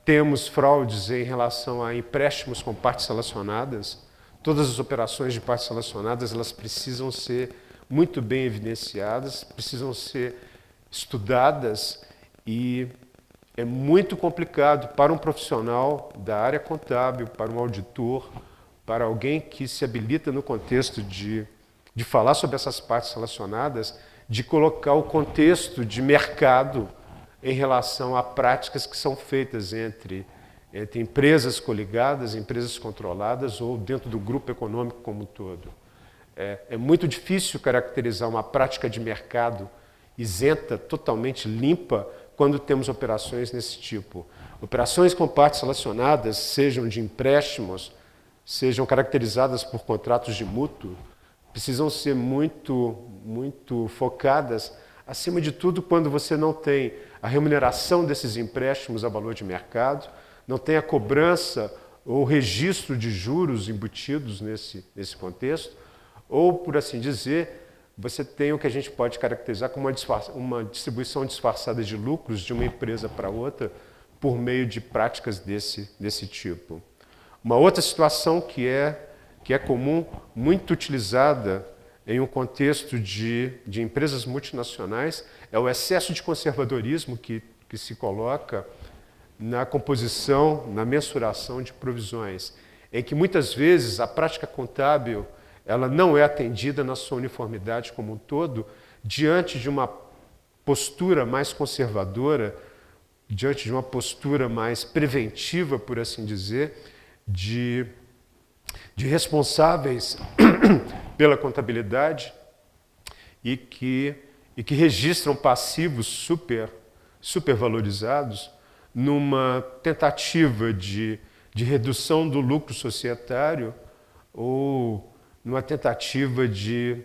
temos fraudes em relação a empréstimos com partes relacionadas. Todas as operações de partes relacionadas elas precisam ser muito bem evidenciadas, precisam ser estudadas e é muito complicado para um profissional da área contábil, para um auditor, para alguém que se habilita no contexto de falar sobre essas partes relacionadas, de colocar o contexto de mercado em relação a práticas que são feitas entre empresas coligadas, empresas controladas ou dentro do grupo econômico como um todo. É muito difícil caracterizar uma prática de mercado isenta, totalmente limpa, quando temos operações desse tipo. Operações com partes relacionadas, sejam de empréstimos, sejam caracterizadas por contratos de mútuo, precisam ser muito focadas, acima de tudo, quando você não tem a remuneração desses empréstimos a valor de mercado, não tem a cobrança ou registro de juros embutidos nesse contexto, ou, por assim dizer, você tem o que a gente pode caracterizar como uma distribuição disfarçada de lucros de uma empresa para outra por meio de práticas desse tipo. Uma outra situação que é comum, muito utilizada em um contexto de empresas multinacionais, é o excesso de conservadorismo que se coloca na composição, na mensuração de provisões, em que muitas vezes a prática contábil ela não é atendida na sua uniformidade como um todo, diante de uma postura mais conservadora, diante de uma postura mais preventiva, por assim dizer, de responsáveis pela contabilidade e que registram passivos supervalorizados numa tentativa de redução do lucro societário ou numa tentativa de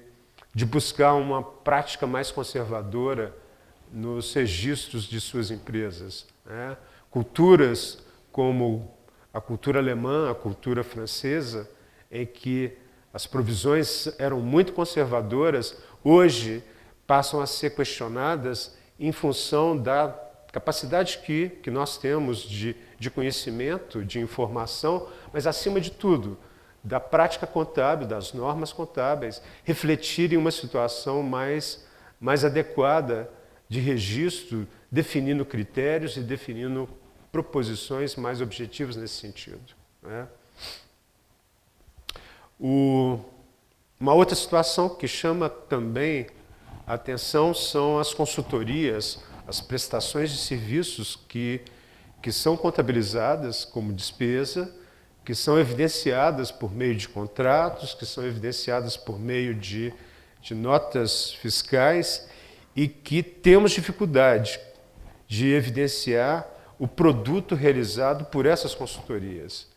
buscar uma prática mais conservadora nos registros de suas empresas, né? Culturas como a cultura alemã, a cultura francesa, em que as provisões eram muito conservadoras, hoje passam a ser questionadas em função da capacidade que nós temos de conhecimento, de informação, mas, acima de tudo, da prática contábil, das normas contábeis, refletirem uma situação mais adequada de registro, definindo critérios e definindo proposições mais objetivas nesse sentido, né? Uma outra situação que chama também a atenção são as consultorias, as prestações de serviços que são contabilizadas como despesa, que são evidenciadas por meio de contratos, que são evidenciadas por meio de notas fiscais e que temos dificuldade de evidenciar o produto realizado por essas consultorias,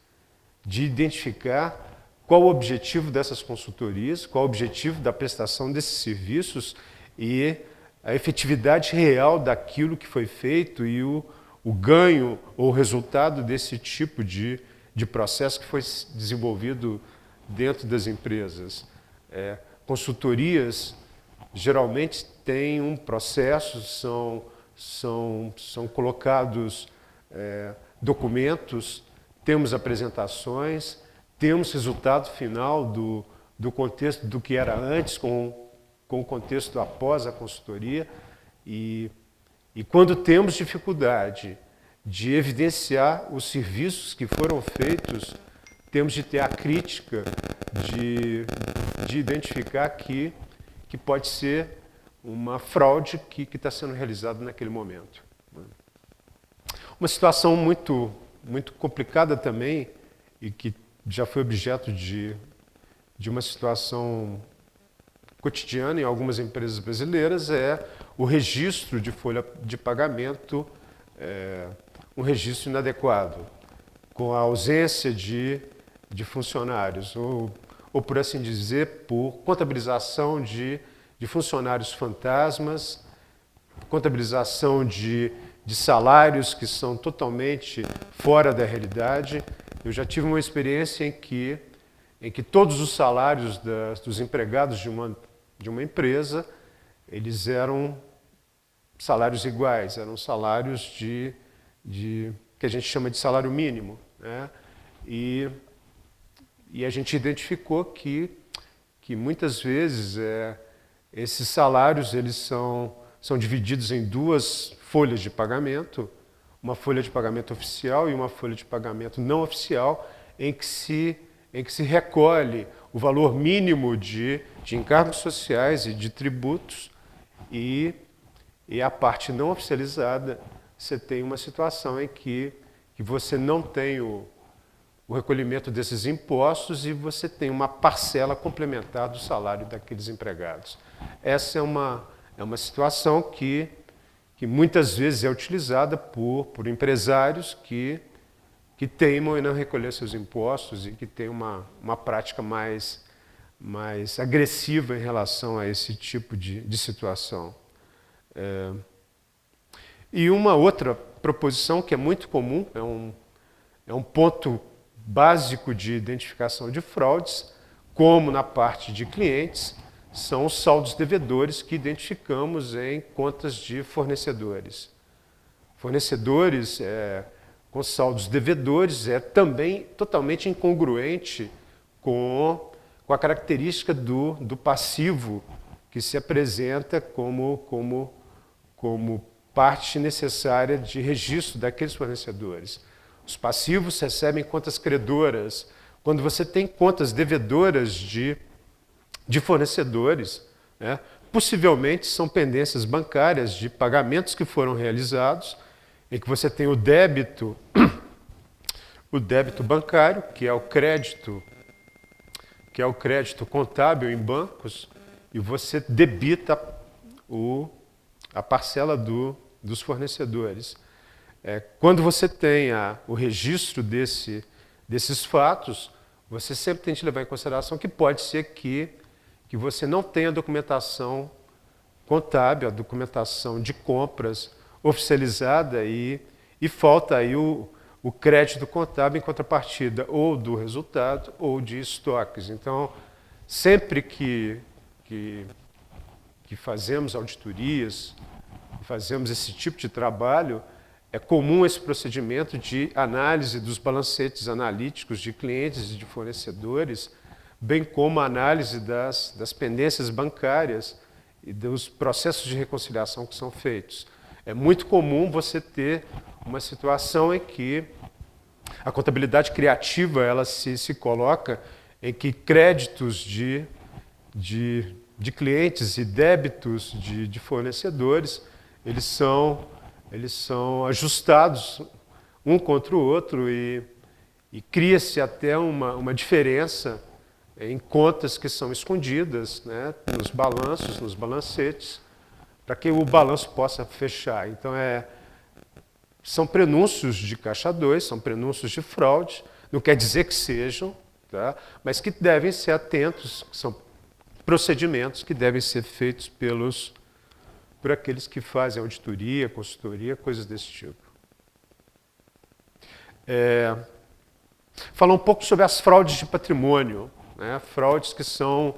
de identificar qual o objetivo dessas consultorias, qual o objetivo da prestação desses serviços e a efetividade real daquilo que foi feito e o ganho ou o resultado desse tipo de processo que foi desenvolvido dentro das empresas. Consultorias geralmente têm um processo, são colocados documentos, temos apresentações, temos resultado final do contexto do que era antes com o contexto após a consultoria e quando temos dificuldade de evidenciar os serviços que foram feitos, temos de ter a crítica de identificar que pode ser uma fraude que está sendo realizada naquele momento. Uma situação muito, muito complicada também e que já foi objeto de uma situação cotidiana em algumas empresas brasileiras é o registro de folha de pagamento, um registro inadequado, com a ausência de funcionários, ou por assim dizer, por contabilização de funcionários fantasmas, contabilização de salários que são totalmente fora da realidade. Eu já tive uma experiência em que todos os salários dos empregados de uma empresa, eles eram salários iguais, eram salários que a gente chama de salário mínimo, né? E a gente identificou que muitas vezes esses salários eles são divididos em duas folhas de pagamento, uma folha de pagamento oficial e uma folha de pagamento não oficial, em que se recolhe o valor mínimo de encargos sociais e de tributos e a parte não oficializada, você tem uma situação em que você não tem o recolhimento desses impostos e você tem uma parcela complementar do salário daqueles empregados. Essa é uma situação que muitas vezes é utilizada por empresários que teimam em não recolher seus impostos e que têm uma prática mais agressiva em relação a esse tipo de situação. E uma outra proposição que é muito comum, é um ponto básico de identificação de fraudes, como na parte de clientes, são os saldos devedores que identificamos em contas de fornecedores. Fornecedores com saldos devedores é também totalmente incongruente com a característica do passivo que se apresenta como parte necessária de registro daqueles fornecedores. Os passivos recebem contas credoras. Quando você tem contas devedoras de fornecedores, né, possivelmente são pendências bancárias de pagamentos que foram realizados, em que você tem o débito bancário, que é o crédito contábil em bancos, e você debita a parcela dos fornecedores. Quando você tem o registro desses fatos, você sempre tem que levar em consideração que pode ser que você não tenha a documentação contábil, a documentação de compras oficializada e falta aí o crédito contábil em contrapartida ou do resultado ou de estoques. Então, sempre que fazemos auditorias, fazemos esse tipo de trabalho, é comum esse procedimento de análise dos balancetes analíticos de clientes e de fornecedores, bem como a análise das pendências bancárias e dos processos de reconciliação que são feitos. É muito comum você ter uma situação em que a contabilidade criativa ela se coloca em que créditos de clientes e débitos de fornecedores eles são ajustados um contra o outro e cria-se até uma diferença em contas que são escondidas, né, nos balanços, nos balancetes, para que o balanço possa fechar. Então, são prenúncios de caixa 2, são prenúncios de fraude, não quer dizer que sejam, tá? Mas que devem ser atentos, que são procedimentos que devem ser feitos por aqueles que fazem auditoria, consultoria, coisas desse tipo. Falar um pouco sobre as fraudes de patrimônio, né? Fraudes que são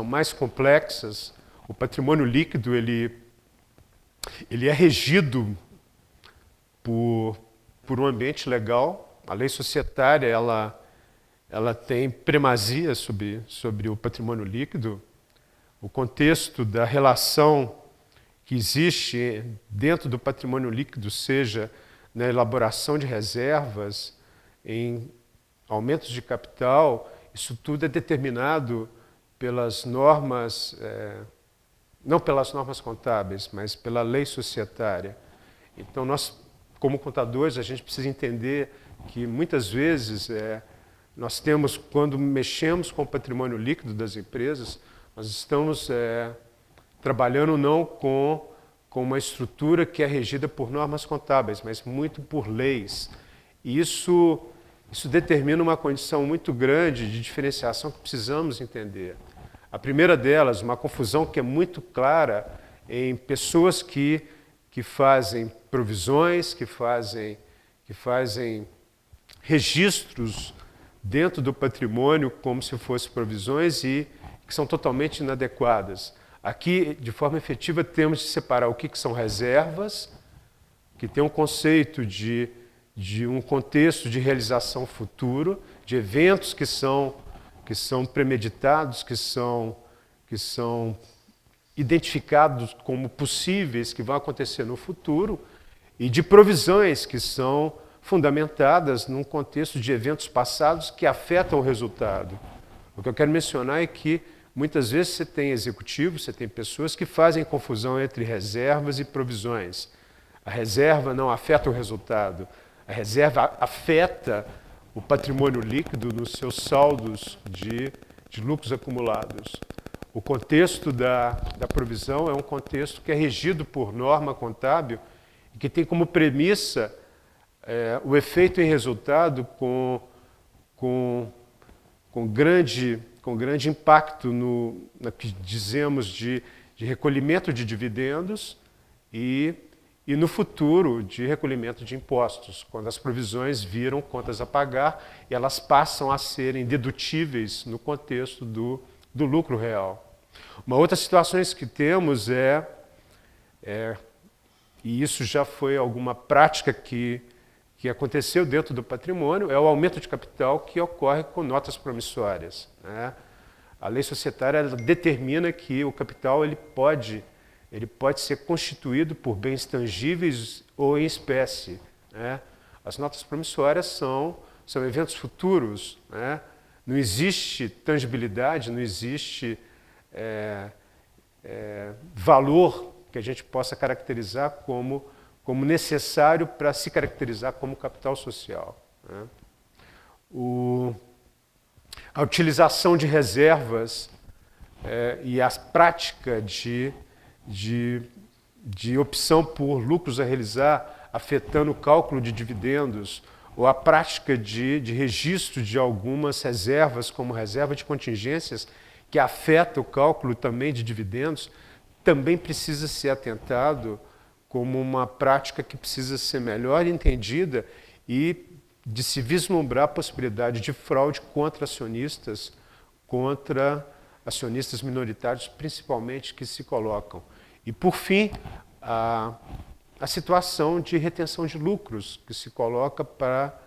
mais complexas. O patrimônio líquido ele é regido por um ambiente legal. A lei societária ela tem primazia sobre o patrimônio líquido. O contexto da relação que existe dentro do patrimônio líquido, seja na elaboração de reservas, em aumentos de capital, isso tudo é determinado pelas normas, não pelas normas contábeis, mas pela lei societária. Então, nós, como contadores, a gente precisa entender que, muitas vezes, nós temos, quando mexemos com o patrimônio líquido das empresas, nós estamos trabalhando não com uma estrutura que é regida por normas contábeis, mas muito por leis. E isso determina uma condição muito grande de diferenciação que precisamos entender. A primeira delas, uma confusão que é muito clara em pessoas que fazem provisões, que fazem registros dentro do patrimônio como se fossem provisões e que são totalmente inadequadas. Aqui, de forma efetiva, temos de separar o que são reservas, que tem um conceito de um contexto de realização futuro, de eventos que são premeditados, que são identificados como possíveis, que vão acontecer no futuro, e de provisões que são fundamentadas num contexto de eventos passados que afetam o resultado. O que eu quero mencionar é que, muitas vezes, você tem executivos, você tem pessoas que fazem confusão entre reservas e provisões. A reserva não afeta o resultado. A reserva afeta o patrimônio líquido nos seus saldos de lucros acumulados. O contexto da provisão é um contexto que é regido por norma contábil e que tem como premissa o efeito em resultado com grande impacto no que dizemos de recolhimento de dividendos e no futuro de recolhimento de impostos, quando as provisões viram contas a pagar e elas passam a serem dedutíveis no contexto do lucro real. Uma outra situação que temos e isso já foi alguma prática que aconteceu dentro do patrimônio, é o aumento de capital que ocorre com notas promissórias, né? A lei societária ela determina que o capital ele pode ser constituído por bens tangíveis ou em espécie, né? As notas promissórias são eventos futuros, né? Não existe tangibilidade, não existe valor que a gente possa caracterizar como necessário para se caracterizar como capital social, né? A utilização de reservas e a prática de opção por lucros a realizar, afetando o cálculo de dividendos, ou a prática de registro de algumas reservas, como reserva de contingências, que afeta o cálculo também de dividendos, também precisa ser atentado como uma prática que precisa ser melhor entendida e de se vislumbrar a possibilidade de fraude contra acionistas minoritários, principalmente, que se colocam. E, por fim, a situação de retenção de lucros que se coloca para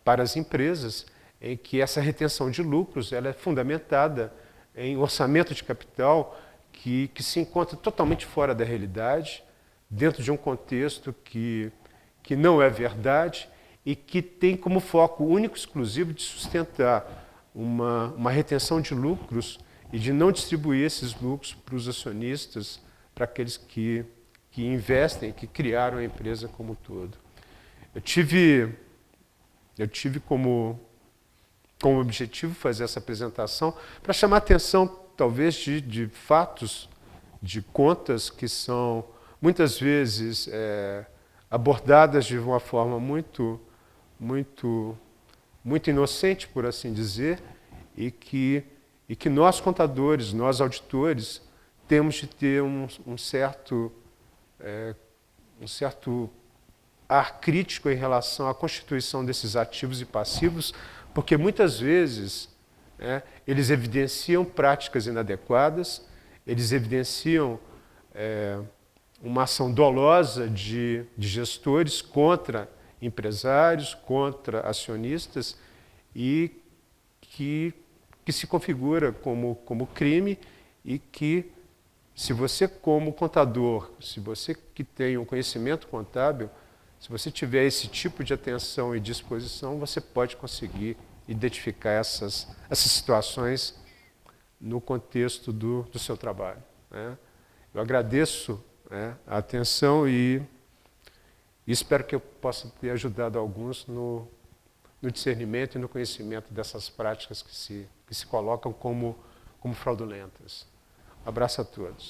as empresas, em que essa retenção de lucros ela é fundamentada em orçamento de capital que se encontra totalmente fora da realidade, dentro de um contexto que não é verdade e que tem como foco único e exclusivo de sustentar uma retenção de lucros e de não distribuir esses lucros para os acionistas, para aqueles que investem, que criaram a empresa como um todo. Eu tive como objetivo fazer essa apresentação para chamar a atenção, talvez, de fatos, de contas que são, muitas vezes, abordadas de uma forma muito muito inocente, por assim dizer, e que nós, contadores, nós, auditores, temos de ter um certo ar crítico em relação à constituição desses ativos e passivos, porque muitas vezes eles evidenciam práticas inadequadas, eles evidenciam uma ação dolosa de gestores contra empresários, contra acionistas, e que se configura como crime, e que, se você, como contador, se você que tem um conhecimento contábil, se você tiver esse tipo de atenção e disposição, você pode conseguir identificar essas situações no contexto do seu trabalho. Eu agradeço a atenção e espero que eu possa ter ajudado alguns no discernimento e no conhecimento dessas práticas que se colocam como fraudulentas. Um abraço a todos.